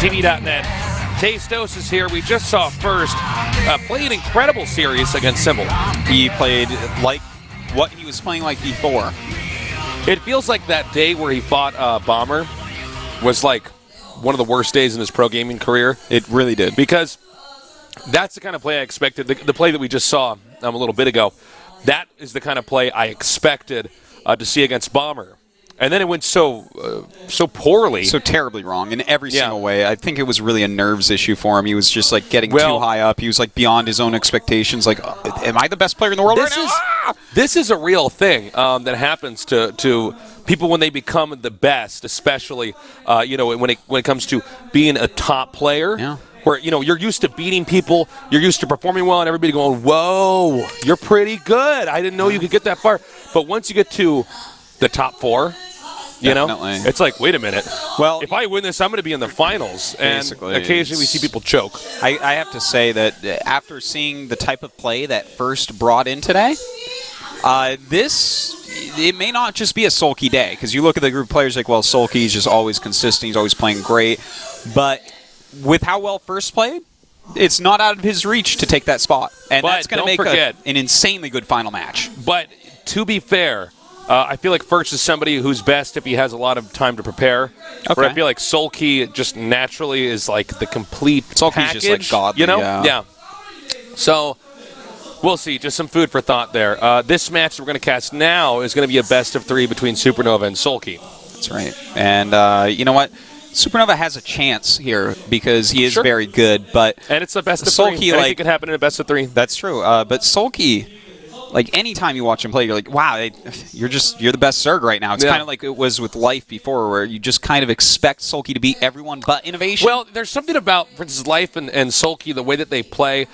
GOMTV.net. Tastos is here. We just saw First play an incredible series against Symbol. He played like what he was playing like before. It feels like that day where he fought Bomber was like one of the worst days in his pro gaming career. It really did. Because that's the kind of play I expected. The play that we just saw a little bit ago, that is the kind of play I expected to see against Bomber. And then it went so poorly. So terribly wrong in every single way. I think it was really a nerves issue for him. He was just like getting too high up. He was like beyond his own expectations. Like, am I the best player in the world right now? This is a real thing that happens to people when they become the best, especially when it comes to being a top player. Yeah. Where you're used to beating people, you're used to performing well, and everybody going, "Whoa, you're pretty good. I didn't know you could get that far." But once you get to the top four, it's like, wait a minute. Well, if I win this, I'm going to be in the finals. And basically, occasionally we see people choke. I have to say that after seeing the type of play that First brought in today, it may not just be a Soulkey day. Because you look at the group of players like, well, Soulkey's just always consistent. He's always playing great. But with how well First played, it's not out of his reach to take that spot. And that's going to make an insanely good final match. But to be fair, I feel like First is somebody who's best if he has a lot of time to prepare. Okay. Where I feel like Soulkey just naturally is like the complete package. Just like godly, Yeah. So we'll see. Just some food for thought there. This match that we're going to cast now is going to be a best of 3 between SuperNova and Soulkey. That's right. And you know what? SuperNova has a chance here because he is very good, and it's the best of 3. Soulkey, Anything could happen in a best of 3. That's true. But Soulkey, like anytime you watch him play, you're like, wow, you're the best Zerg right now. It's kind of like it was with Life before, where you just kind of expect Soulkey to beat everyone but Innovation. Well, there's something about, for instance, Life and Soulkey, the way that they play.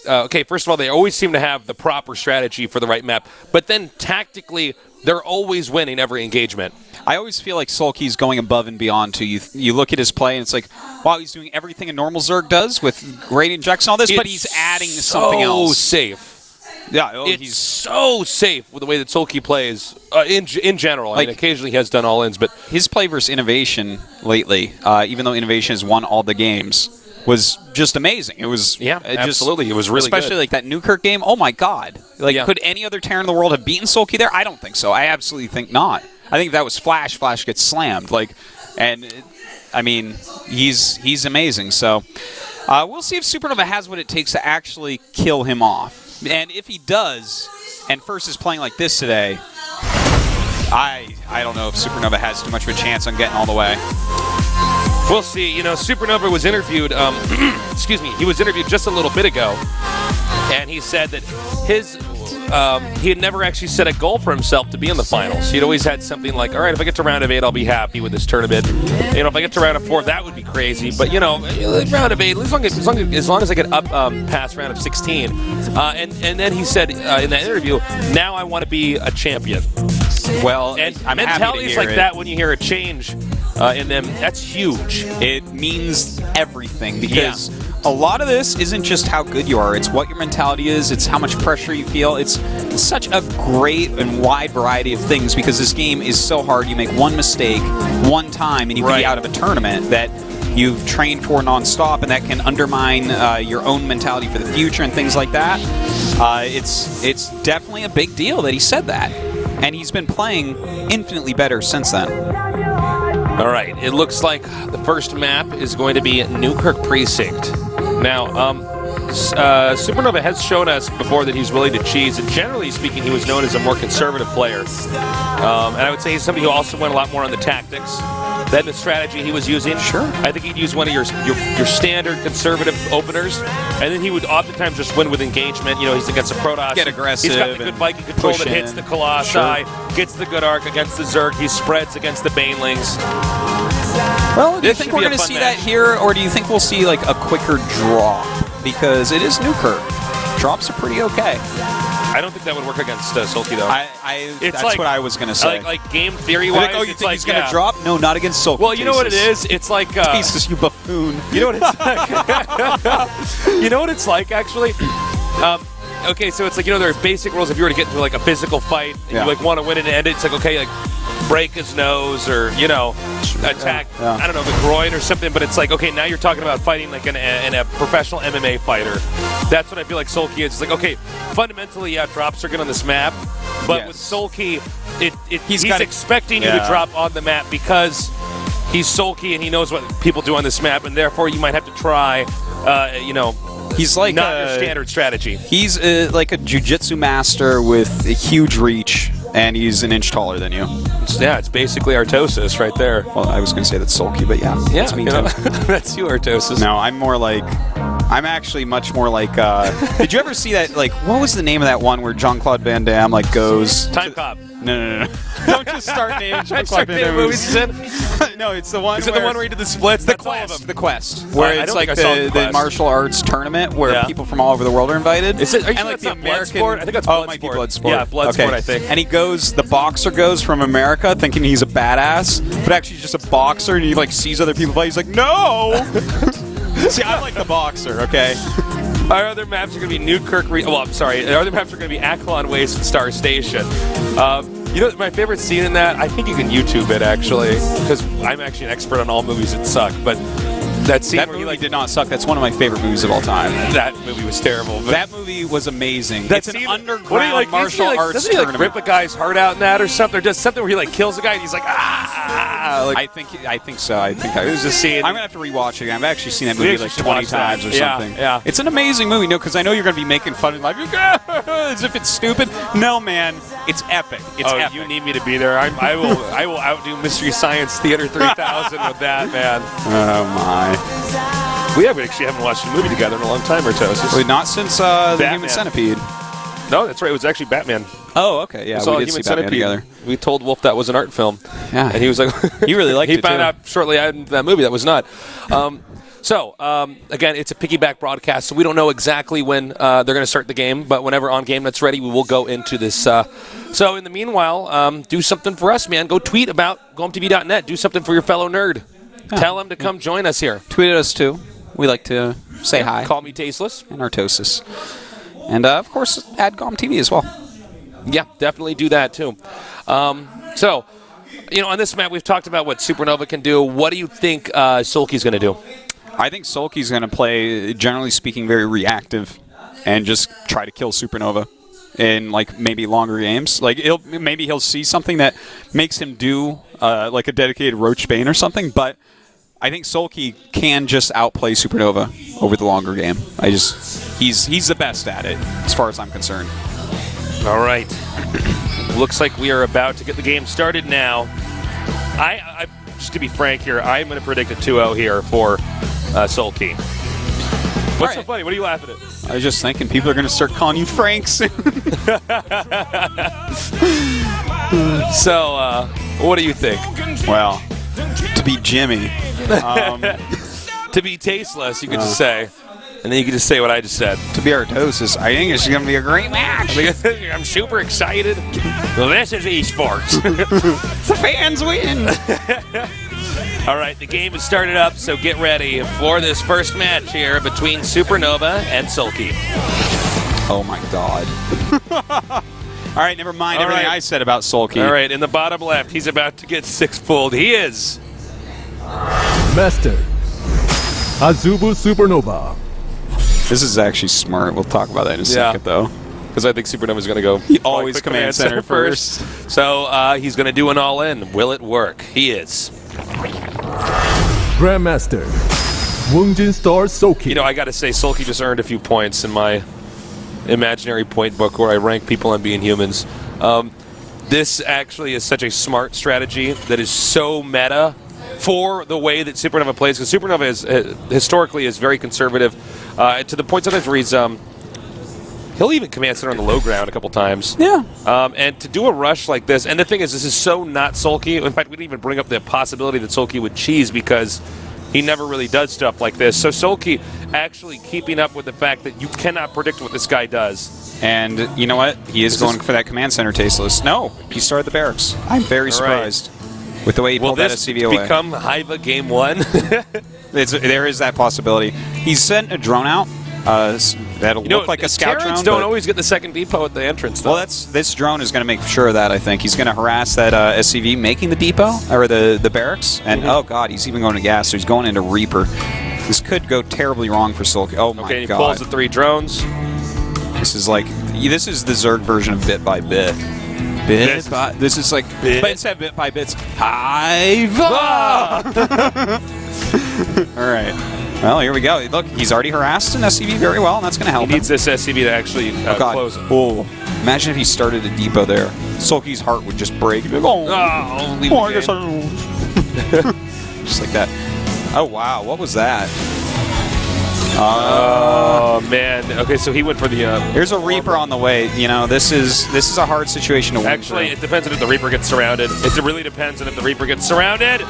Okay, first of all, they always seem to have the proper strategy for the right map, but then tactically, they're always winning every engagement. I always feel like Soulkey's going above and beyond, too. You look at his play, and it's like, wow, he's doing everything a normal Zerg does with great injects and all this, but he's adding something else. So safe. Yeah, he's so safe with the way that Soulkey plays in general. I mean, occasionally he has done all-ins, but his play versus Innovation lately, even though Innovation has won all the games, was just amazing. It was absolutely. It was really especially good. Like that Newkirk game. Oh my God! Could any other Terran in the world have beaten Soulkey there? I don't think so. I absolutely think not. I think if that was Flash, Flash gets slammed. I mean, he's amazing. So we'll see if SuperNova has what it takes to actually kill him off. And if he does, and First is playing like this today, I don't know if SuperNova has too much of a chance on getting all the way. We'll see. SuperNova was interviewed, excuse me, he was interviewed just a little bit ago, and he said that he had never actually set a goal for himself to be in the finals. He'd always had something like, all right, if I get to round of 8, I'll be happy with this tournament. If I get to round of 4, that would be crazy. But, round of 8, as long as I get up past round of 16. And then he said in that interview, now I want to be a champion. Well, and I'm mentalities like that, when you hear a change in them, that's huge. It means everything because a lot of this isn't just how good you are. It's what your mentality is. It's how much pressure you feel. It's such a great and wide variety of things because this game is so hard. You make one mistake one time and you can be out of a tournament that you've trained for nonstop, and that can undermine your own mentality for the future and things like that. It's definitely a big deal that he said that. And he's been playing infinitely better since then. All right, it looks like the first map is going to be Newkirk Precinct. Now, SuperNova has shown us before that he's willing to cheese, and generally speaking, he was known as a more conservative player. And I would say he's somebody who also went a lot more on the tactics than the strategy he was using. Sure. I think he'd use one of your standard conservative openers, and then he would oftentimes just win with engagement. He's against a Protoss. Get aggressive. He's got the good Viking control that hits the Colossi, gets the good arc against the Zerg, he spreads against the Banelings. Well, do you think we're going to see that here, or do you think we'll see like a quicker drop? Because it is Newkirk. Drops are pretty okay. I don't think that would work against Soulkey, though. That's what I was going to say. Like game theory-wise, you think he's going to drop? No, not against Soulkey. Well, you know what it is? It's like... Jesus, you buffoon. You know what it's like? You know what it's like, actually? Okay, so it's like, there are basic rules if you were to get into like a physical fight and you want to win it and end it. It's like, okay, break his nose or, you know, attack, I don't know, the groin or something, but it's like, okay, now you're talking about fighting like in a professional MMA fighter. That's what I feel like Soulkey is. It's like, okay, fundamentally, yeah, drops are good on this map, but with Soulkey, he's expecting you to drop on the map because he's Soulkey and he knows what people do on this map, and therefore you might have to try, you know, he's like not your standard strategy. He's like a jiu-jitsu master with a huge reach, and he's an inch taller than you. Yeah, it's basically Artosis right there. Well, I was going to say that's Soulkey, but yeah, that's me too. That's you, Artosis. No, I'm actually much more like. Did you ever see that? Like, what was the name of that one where Jean-Claude Van Damme like goes? Time Cop. No. Don't just start naming Jean-Claude Van Damme movies. No, it's the one. Is it the one where he did the splits? The Quest, where it's like the martial arts tournament where people from all over the world are invited. Is it? Are you and sure like that's not Bloodsport? I think that's Bloodsport. It might be Bloodsport. Yeah, Bloodsport, I think. And the boxer goes from America thinking he's a badass, but actually he's just a boxer, and he like sees other people fight. He's like, no. See, I'm like the boxer, okay? Our other maps are going to be Newkirk. Our other maps are going to be Akhlon Waste and Star Station. You know, my favorite scene in that, I think you can YouTube it, actually, because I'm actually an expert on all movies that suck, but that scene that where movie did not suck. That's one of my favorite movies of all time. That movie was terrible. But that movie was amazing. It's an underground martial arts doesn't he tournament. rip a guy's heart out in that or something? Or does something where he like kills a guy and he's like, like, I think so. It was just seeing. I'm gonna have to rewatch it. I've actually seen that movie like 20 times or something. Yeah, it's an amazing movie. No, because I know you're gonna be making fun of like as if it's stupid. No, man, it's epic. It's epic. You need me to be there. I will outdo Mystery Science Theater 3000 with that, man. Oh my. We actually haven't watched a movie together in a long time, Artosis. Well, not since the Human Centipede. No, that's right. It was actually Batman. Oh, okay. Yeah, we did see Batman together. We told Wolf that was an art film. Yeah. And he was like... he really liked it, He found out shortly after that movie that was not. Again, it's a piggyback broadcast, so we don't know exactly when they're going to start the game, but whenever on game that's ready, we will go into this. So in the meanwhile, do something for us, man. Go tweet about GOMTV.net. Do something for your fellow nerd. Tell him to come join us here. Tweet at us, too. We like to say hi. Call me Tasteless. And Artosis. And, of course, add GOMTV as well. Yeah, definitely do that, too. So, you know, on this map, we've talked about what SuperNova can do. What do you think Soulkey's going to do? I think Soulkey's going to play, generally speaking, very reactive and just try to kill SuperNova in, like, maybe longer games. Like, maybe he'll see something that makes him do, like, a dedicated Roach Bane or something, but I think Soulkey can just outplay SuperNova over the longer game. He's the best at it, as far as I'm concerned. All right. Looks like we are about to get the game started now. I just to be frank here, I'm going to predict a 2-0 here for Soulkey. What's so funny? What are you laughing at? I was just thinking people are going to start calling you Frank soon. So, what do you think? Well, to be Jimmy. To be Tasteless, you could just say. And then you can just say what I just said. To be Artosis, I think it's going to be a great match. I'm super excited. Well, this is esports. The fans win. All right, the game has started up, so get ready for this first match here between SuperNova and Soulkey. Oh, my God. All right, never mind everything I said about Soulkey. All right, in the bottom left, he's about to get six-pulled. He is... Master Azubu SuperNova. This is actually smart. We'll talk about that in a second, though. Because I think SuperNova's going to go... He always command center first. So he's going to do an all-in. Will it work? He is. Grandmaster Woongjin Star Soulkey. You know, I got to say, Soulkey just earned a few points in my imaginary point book where I rank people on being humans. This actually is such a smart strategy that is so meta for the way that SuperNova plays, because SuperNova is historically is very conservative to the point sometimes where he'll even command center on the low ground a couple times. Yeah. And to do a rush like this, and the thing is, this is so not Soulkey. In fact, we didn't even bring up the possibility that Soulkey would cheese because he never really does stuff like this. So Soulkey actually keeping up with the fact that you cannot predict what this guy does. And you know what? He is going for that command center Tasteless. No, he started the barracks. I'm very surprised with the way he pulled that SCV away. Will this become Hiva Game 1? There is that possibility. He sent a drone out That'll look like a scout Terrans drone. don't but- always get the second depot at the entrance, though. Well, this drone is going to make sure of that, I think. He's going to harass that SCV making the depot, or the barracks. And, oh, God, he's even going to gas, so he's going into Reaper. This could go terribly wrong for Soulkey. Oh, my Okay, he God. pulls the 3 drones. This is the Zerg version of bit by bit. This is like, Bit. but instead of bit by bits, Hive! All right. Well, here we go. Look, he's already harassed an SCV very well, and that's going to help He needs this SCV to actually Oh, God. close him. Oh, imagine if he started a depot there. Soulkey's heart would just break. He'd be like, Oh, leave the game. just like that. Oh, wow. What was that? Oh, man. Okay, so he went for the... There's a Reaper on the way. You know, this is a hard situation to win. Actually, it depends on if the Reaper gets surrounded. It really depends on if the Reaper gets surrounded.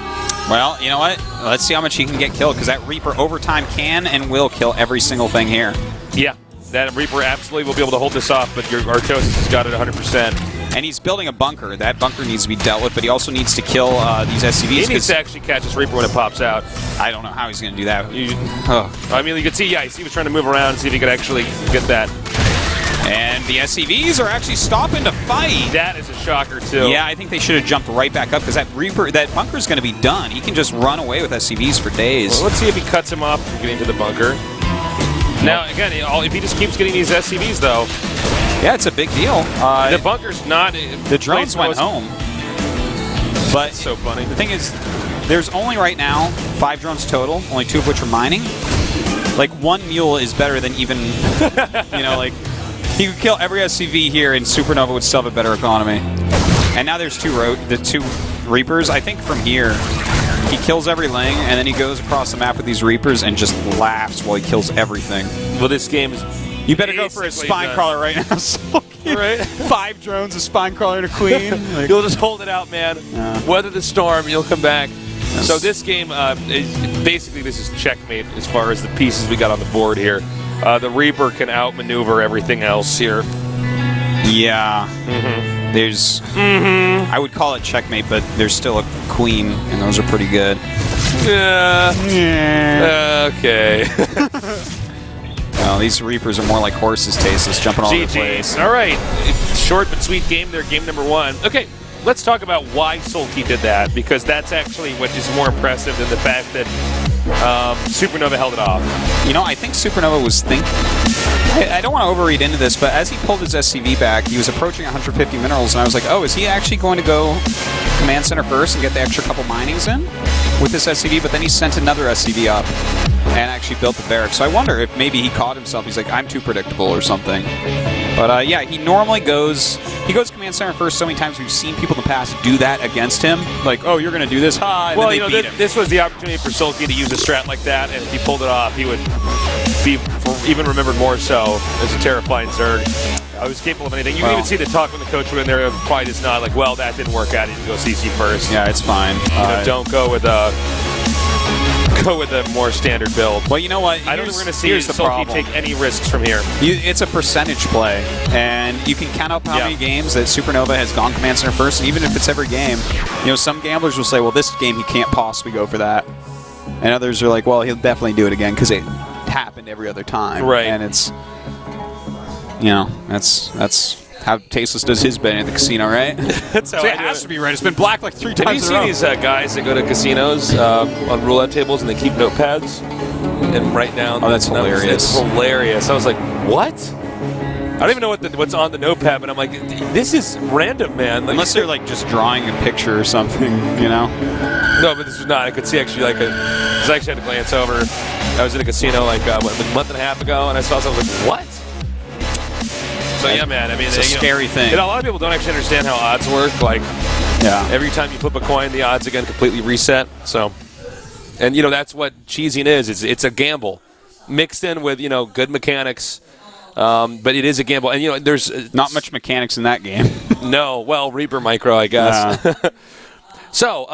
Well, you know what? Let's see how much he can get killed, because that Reaper over time can and will kill every single thing here. Yeah, that Reaper absolutely will be able to hold this off, but your Artosis has got it 100%. And he's building a bunker. That bunker needs to be dealt with, but he also needs to kill these SCVs. He needs to actually catch this Reaper when it pops out. I don't know how he's going to do that. I mean, you could see, he was trying to move around and see if he could actually get that. And the SCVs are actually stopping to fight. That is a shocker, too. Yeah, I think they should have jumped right back up, because that bunker's going to be done. He can just run away with SCVs for days. Well, let's see if he cuts him off from getting to the bunker. Now, again, if he just keeps getting these SCVs, though... Yeah, it's a big deal. The bunker's not... The drones went home. But That's so funny. The thing is, there's only right now 5 drones total, only 2 of which are mining. Like, 1 mule is better than even, he could kill every SCV here, and SuperNova would still have a better economy. And now there's 2 Reapers. I think from here, he kills every Ling, and then he goes across the map with these Reapers and just laughs while he kills everything. Well, this game is... You better go for a spine crawler right now. Soulkey. Right? 5 drones, a spine crawler, and a queen. You'll just hold it out, man. Weather the storm, you'll come back. Yes. So this game, basically, this is checkmate as far as the pieces we got on the board here. The Reaper can outmaneuver everything else here. Yeah. There's... I would call it checkmate, but there's still a queen, and those are pretty good. Yeah. Okay. Well, these Reapers are more like horses, tasteless, jumping all over the place. All right. Short but sweet game there, game number 1. Okay, let's talk about why Soulkey did that, because that's actually what is more impressive than the fact that SuperNova held it off. You know, I think SuperNova was thinking... I don't want to overread into this, but as he pulled his SCV back, he was approaching 150 minerals, and I was like, oh, is he actually going to go command center first and get the extra couple minings in with this SCV? But then he sent another SCV up and actually built the barracks. So I wonder if maybe he caught himself. He's like, I'm too predictable or something. But yeah, he normally goes command center first. So many times we've seen people in the past do that against him. Like, oh, you're going to do this, and well, then they beat him. This was the opportunity for Soulkey to use a strat like that, and if he pulled it off, he would be even remembered more so as a terrifying Zerg. I was capable of anything. You can even see the talk when the coach went in there, quiet as not, like, well, that didn't work out. He didn't go CC first. Yeah, it's fine. Don't go with a more standard build. Well, you know what? I don't think we're going to see Soulkey take any risks from here. It's a percentage play, and you can count up how many games that SuperNova has gone command center first, and even if it's every game, some gamblers will say, well, this game he can't possibly go for that. And others are like, well, he'll definitely do it again because it happened every other time. Right. And it's, that's how Tasteless does his betting at the casino, right? That's how so it has to be right. It's been black like 3 times. Have you seen these guys that go to casinos on roulette tables and they keep notepads and write down? Oh, that's hilarious. It's hilarious. I was like, what? I don't even know what's on the notepad, but I'm like, this is random, man. Like, unless they're like just drawing a picture or something, No, but this was not. I could see actually because I actually had to glance over. I was in a casino like a month and a half ago, and I saw something like, what? So yeah, man. I mean, it's a scary thing. A lot of people don't actually understand how odds work. Like, every time you flip a coin, the odds again completely reset. So, and that's what cheesing is. It's a gamble mixed in with good mechanics. But it is a gamble, and there's not much mechanics in that game. No, well, Reaper Micro, I guess. So,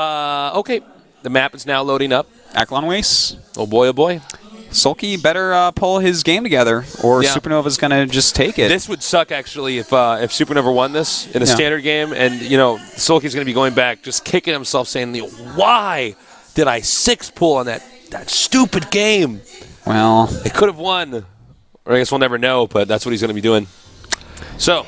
okay, the map is now loading up. Aklon Waste. Oh boy, oh boy. Soulkey better pull his game together, or SuperNova's gonna just take it. This would suck actually if SuperNova won this in a standard game, and Soulkey's gonna be going back, just kicking himself, saying, "Why did I 6 pull on that stupid game?" Well, they could have won. Or I guess we'll never know, but that's what he's going to be doing. So,